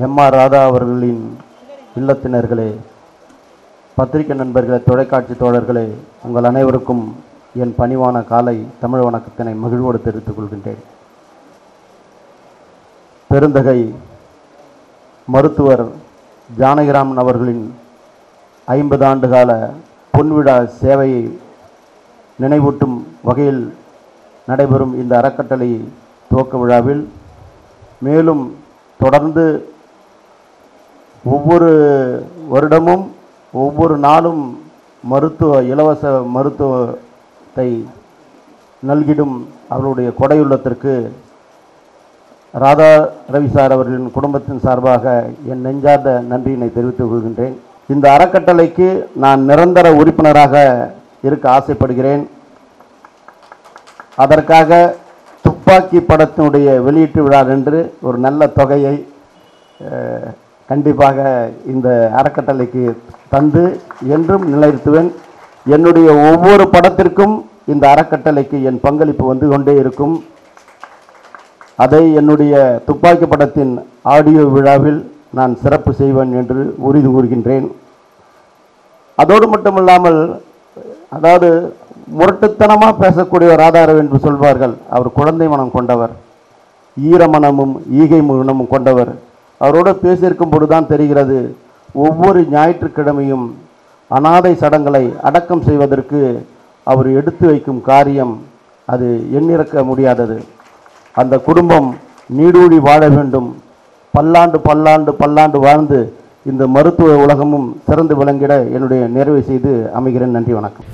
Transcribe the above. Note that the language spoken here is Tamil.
எம்.ஆர். ராதா அவர்களின் இல்லத்தினர்களே, பத்திரிகை நண்பர்களே, தொலைக்காட்சி தோழர்களே, உங்கள் அனைவருக்கும் என் பணிவான காலை தமிழ் வணக்கத்தினை மகிழ்வோடு தெரிவித்துக் கொள்கின்றேன். பெருந்தகை மருத்துவர் ஜானகிராமன் அவர்களின் 50 ஆண்டுகால பொன்விழா சேவையை நினைவூட்டும் வகையில் நடைபெறும் இந்த அறக்கட்டளை துவக்க விழாவில் மேலும் தொடர்ந்து ஒவ்வொரு வருடமும் ஒவ்வொரு நாளும் இலவச மருத்துவத்தை நல்கிடும் அவருடைய கொடையுள்ளத்திற்கு ராதா ரவி சார் அவர்களின் குடும்பத்தின் சார்பாக என் நெஞ்சார்ந்த நன்றியினை தெரிவித்துக் கொள்கின்றேன். இந்த அறக்கட்டளைக்கு நான் நிரந்தர உறுப்பினராக இருக்க ஆசைப்படுகிறேன். அதற்காக துப்பாக்கி படத்தினுடைய வெளியீட்டு விழா என்று ஒரு நல்ல தொகையை கண்டிப்பாக இந்த அறக்கட்டளைக்கு தந்து என்றும் நிலைநிறுத்துவேன். என்னுடைய ஒவ்வொரு படத்திற்கும் இந்த அறக்கட்டளைக்கு என் பங்களிப்பு வந்து கொண்டே இருக்கும். அதை என்னுடைய துப்பாக்கி படத்தின் ஆடியோ விழாவில் நான் சிறப்பு செய்வேன் என்று உறுதி கூறுகின்றேன். அதோடு மட்டுமில்லாமல், அதாவது முரட்டுத்தனமாக பேசக்கூடிய ராதாரவி என்று சொல்வார்கள். அவர் குழந்தை மனம் கொண்டவர், ஈரமனமும் ஈகை மனமும் கொண்டவர். அவரோடு பேசியிருக்கும் பொழுதுதான் தெரிகிறது, ஒவ்வொரு ஞாயிற்றுக்கிழமையும் அனாதை சடங்களை அடக்கம் செய்வதற்கு அவர் எடுத்து வைக்கும் காரியம் அது எண்ணிறக்க முடியாதது. அந்த குடும்பம் நீடூழி வாழ வேண்டும், பல்லாண்டு பல்லாண்டு பல்லாண்டு வாழ்ந்து இந்த மருத்துவ உலகமும் சிறந்து விளங்கிட என்னுடைய நிறைவு செய்து அமைகிறேன். நன்றி, வணக்கம்.